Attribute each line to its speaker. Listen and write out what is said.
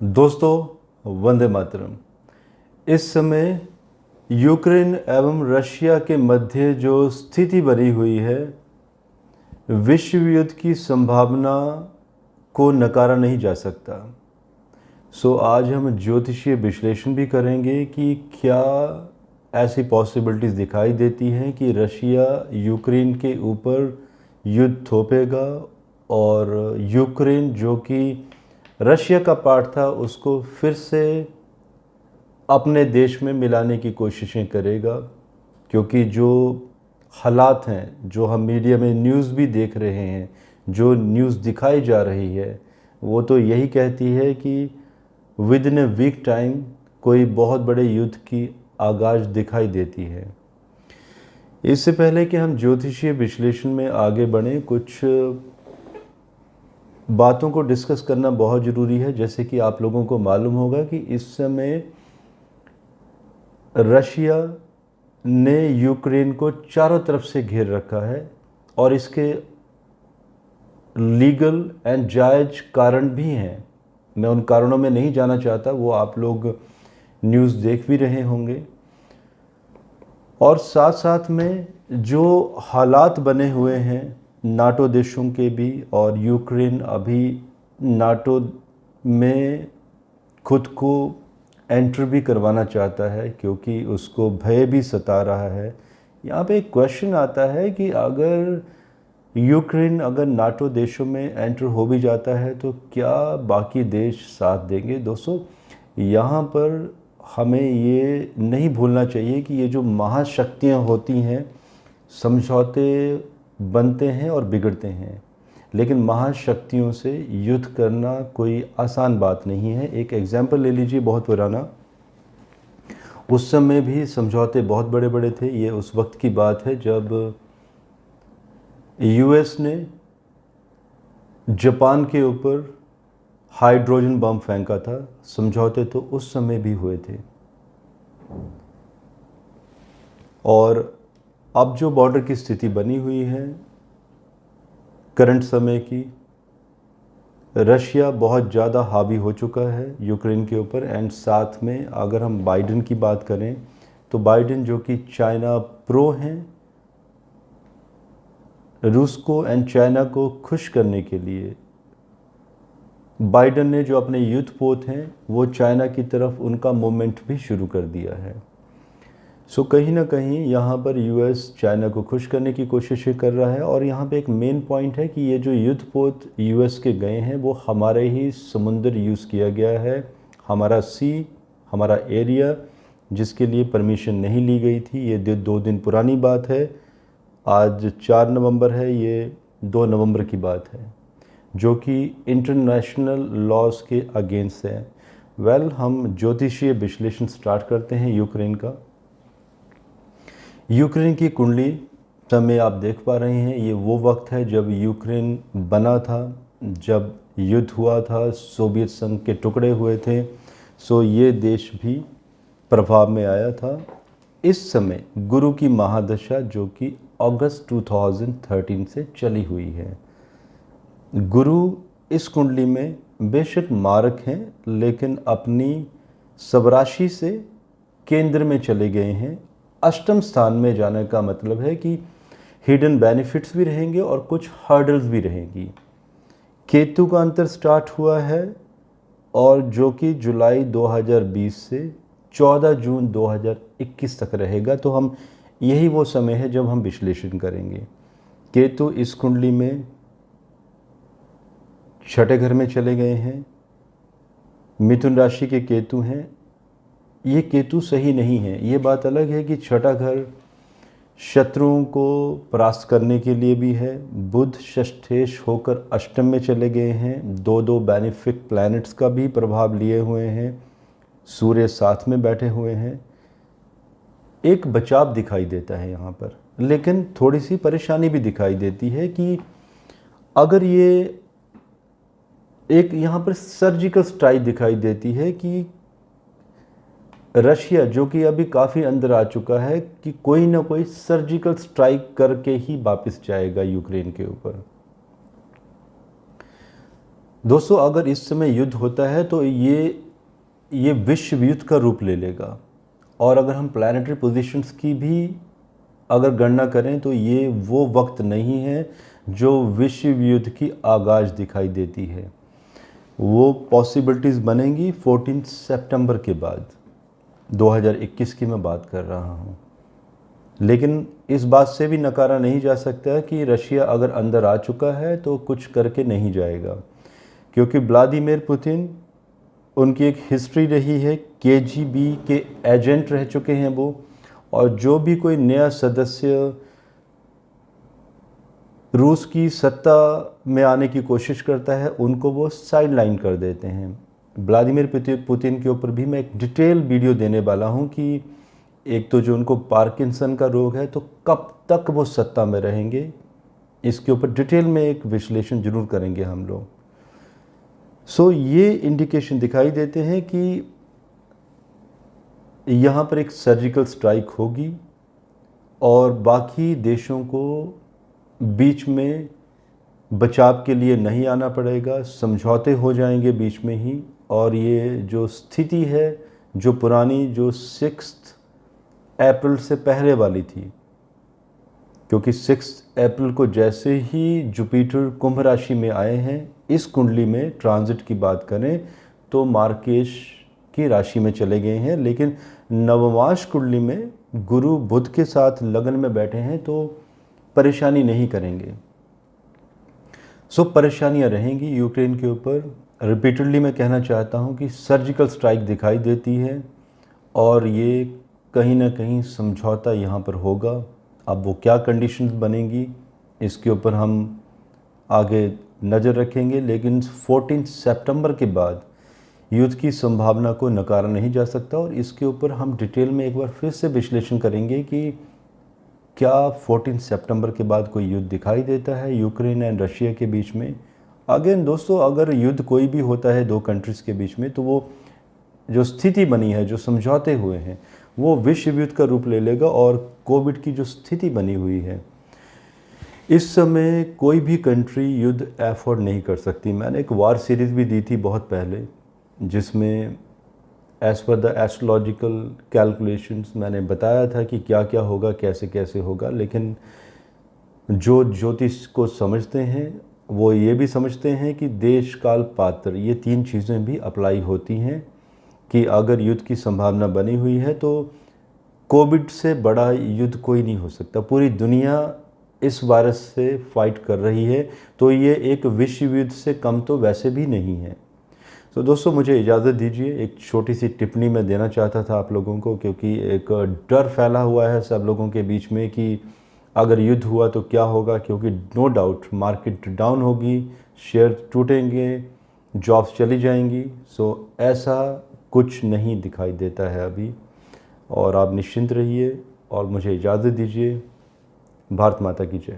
Speaker 1: दोस्तों, वंदे मातरम। इस समय यूक्रेन एवं रशिया के मध्य जो स्थिति बनी हुई है, विश्व युद्ध की संभावना को नकारा नहीं जा सकता। आज हम ज्योतिषीय विश्लेषण भी करेंगे कि क्या ऐसी पॉसिबिलिटीज़ दिखाई देती हैं कि रशिया यूक्रेन के ऊपर युद्ध थोपेगा और यूक्रेन जो कि रशिया का पार्ट था उसको फिर से अपने देश में मिलाने की कोशिशें करेगा। क्योंकि जो हालात हैं, जो हम मीडिया में न्यूज़ भी देख रहे हैं, जो न्यूज़ दिखाई जा रही है, वो तो यही कहती है कि within a week time कोई बहुत बड़े युद्ध की आगाज़ दिखाई देती है। इससे पहले कि हम ज्योतिषीय विश्लेषण में आगे बढ़ें, कुछ बातों को डिस्कस करना बहुत ज़रूरी है। जैसे कि आप लोगों को मालूम होगा कि इस समय रशिया ने यूक्रेन को चारों तरफ से घेर रखा है और इसके लीगल एंड जायज़ कारण भी हैं। मैं उन कारणों में नहीं जाना चाहता, वो आप लोग न्यूज़ देख भी रहे होंगे। और साथ साथ में जो हालात बने हुए हैं नाटो देशों के भी, और यूक्रेन अभी नाटो में खुद को एंटर भी करवाना चाहता है क्योंकि उसको भय भी सता रहा है। यहाँ पे एक क्वेश्चन आता है कि अगर यूक्रेन अगर नाटो देशों में एंटर हो भी जाता है तो क्या बाकी देश साथ देंगे? दोस्तों, यहाँ पर हमें ये नहीं भूलना चाहिए कि ये जो महाशक्तियाँ होती हैं, समझौते बनते हैं और बिगड़ते हैं, लेकिन महाशक्तियों से युद्ध करना कोई आसान बात नहीं है। एक एग्जाम्पल ले लीजिए बहुत पुराना, उस समय भी समझौते बहुत बड़े बड़े थे। ये उस वक्त की बात है जब यूएस ने जापान के ऊपर हाइड्रोजन बम फेंका था। समझौते तो उस समय भी हुए थे। और अब जो बॉर्डर की स्थिति बनी हुई है करंट समय की, रशिया बहुत ज़्यादा हावी हो चुका है यूक्रेन के ऊपर। एंड साथ में अगर हम बाइडेन की बात करें तो बाइडेन जो कि चाइना प्रो हैं, रूस को एंड चाइना को खुश करने के लिए बाइडेन ने जो अपने युद्ध पोत हैं वो चाइना की तरफ उनका मूवमेंट भी शुरू कर दिया है। कहीं ना कहीं यहाँ पर यूएस चाइना को खुश करने की कोशिशें कर रहा है। और यहाँ पे एक मेन पॉइंट है कि ये जो युद्ध पोत यूएस के गए हैं वो हमारे ही समुंदर यूज़ किया गया है, हमारा सी, हमारा एरिया, जिसके लिए परमिशन नहीं ली गई थी। ये 2 दिन पुरानी बात है। आज 4 नवंबर है, ये 2 नवंबर की बात है, जो कि इंटरनेशनल लॉज के अगेंस्ट है। हम ज्योतिषीय विश्लेषण स्टार्ट करते हैं यूक्रेन का। यूक्रेन की कुंडली समय आप देख पा रहे हैं, ये वो वक्त है जब यूक्रेन बना था, जब युद्ध हुआ था, सोवियत संघ के टुकड़े हुए थे। ये देश भी प्रभाव में आया था। इस समय गुरु की महादशा जो कि अगस्त 2013 से चली हुई है। गुरु इस कुंडली में बेशक मारक हैं, लेकिन अपनी स्वराशि से केंद्र में चले गए हैं। अष्टम स्थान में जाने का मतलब है कि हिडन बेनिफिट्स भी रहेंगे और कुछ हर्डल्स भी रहेंगी। केतु का अंतर स्टार्ट हुआ है और जो कि जुलाई 2020 से 14 जून 2021 तक रहेगा। तो हम यही वो समय है जब हम विश्लेषण करेंगे। केतु इस कुंडली में छठे घर में चले गए हैं, मिथुन राशि के केतु हैं। ये केतु सही नहीं है। ये बात अलग है कि छठा घर शत्रुओं को परास्त करने के लिए भी है। बुध षष्ठेश होकर अष्टम में चले गए हैं, 2 बेनिफिक प्लैनेट्स का भी प्रभाव लिए हुए हैं। सूर्य साथ में बैठे हुए हैं। एक बचाव दिखाई देता है यहाँ पर, लेकिन थोड़ी सी परेशानी भी दिखाई देती है कि अगर ये एक यहाँ पर सर्जिकल स्ट्राइक दिखाई देती है कि रशिया जो कि अभी काफ़ी अंदर आ चुका है कि कोई ना कोई सर्जिकल स्ट्राइक करके ही वापस जाएगा यूक्रेन के ऊपर। दोस्तों, अगर इस समय युद्ध होता है तो ये विश्व युद्ध का रूप ले लेगा। और अगर हम प्लानिटरी पोजीशंस की भी अगर गणना करें तो ये वो वक्त नहीं है जो विश्व युद्ध की आगाज़ दिखाई देती है। वो पॉसिबिलिटीज़ बनेंगी 14 सितंबर के बाद, 2021 की मैं बात कर रहा हूँ। लेकिन इस बात से भी नकारा नहीं जा सकता कि रशिया अगर अंदर आ चुका है तो कुछ करके नहीं जाएगा, क्योंकि व्लादिमीर पुतिन, उनकी एक हिस्ट्री रही है, केजीबी के एजेंट रह चुके हैं वो। और जो भी कोई नया सदस्य रूस की सत्ता में आने की कोशिश करता है उनको वो साइड लाइन कर देते हैं। व्लादिमीर पुतिन के ऊपर भी मैं एक डिटेल वीडियो देने वाला हूँ कि एक तो जो उनको पार्किंसन का रोग है तो कब तक वो सत्ता में रहेंगे, इसके ऊपर डिटेल में एक विश्लेषण जरूर करेंगे हम लोग। सो ये इंडिकेशन दिखाई देते हैं कि यहाँ पर एक सर्जिकल स्ट्राइक होगी और बाकी देशों को बीच में बचाव के लिए नहीं आना पड़ेगा, समझौते हो जाएंगे बीच में ही। और ये जो स्थिति है, जो पुरानी, जो 6 अप्रैल से पहले वाली थी, क्योंकि 6 अप्रैल को जैसे ही जुपिटर कुंभ राशि में आए हैं, इस कुंडली में ट्रांजिट की बात करें तो मार्केश की राशि में चले गए हैं। लेकिन नवमाश कुंडली में गुरु बुध के साथ लगन में बैठे हैं तो परेशानी नहीं करेंगे। सो परेशानियां रहेंगी यूक्रेन के ऊपर। रिपीटेडली मैं कहना चाहता हूं कि सर्जिकल स्ट्राइक दिखाई देती है और ये कहीं ना कहीं समझौता यहाँ पर होगा। अब वो क्या कंडीशंस बनेंगी इसके ऊपर हम आगे नज़र रखेंगे, लेकिन 14 सितंबर के बाद युद्ध की संभावना को नकारा नहीं जा सकता। और इसके ऊपर हम डिटेल में एक बार फिर से विश्लेषण करेंगे कि क्या 14 सितंबर के बाद कोई युद्ध दिखाई देता है यूक्रेन एंड रशिया के बीच में। अगेन दोस्तों, अगर युद्ध कोई भी होता है दो कंट्रीज़ के बीच में तो वो जो स्थिति बनी है, जो समझौते हुए हैं, वो विश्व युद्ध का रूप ले लेगा। और कोविड की जो स्थिति बनी हुई है, इस समय कोई भी कंट्री युद्ध एफोर्ड नहीं कर सकती। मैंने एक वार सीरीज़ भी दी थी बहुत पहले, जिसमें as per the astrological calculations मैंने बताया था कि क्या क्या होगा, कैसे कैसे होगा। लेकिन जो ज्योतिष को समझते हैं वो ये भी समझते हैं कि देश काल पात्र, ये 3 चीज़ें भी अप्लाई होती हैं कि अगर युद्ध की संभावना बनी हुई है तो कोविड से बड़ा युद्ध कोई नहीं हो सकता। पूरी दुनिया इस वायरस से फाइट कर रही है तो ये एक विश्व युद्ध से कम तो वैसे भी नहीं है। तो दोस्तों, मुझे इजाज़त दीजिए। एक छोटी सी टिप्पणी मैं देना चाहता था आप लोगों को, क्योंकि एक डर फैला हुआ है सब लोगों के बीच में कि अगर युद्ध हुआ तो क्या होगा। क्योंकि नो डाउट मार्केट डाउन होगी, शेयर टूटेंगे, जॉब्स चली जाएंगी। सो ऐसा कुछ नहीं दिखाई देता है अभी, और आप निश्चिंत रहिए और मुझे इजाज़त दीजिए। भारत माता की जय।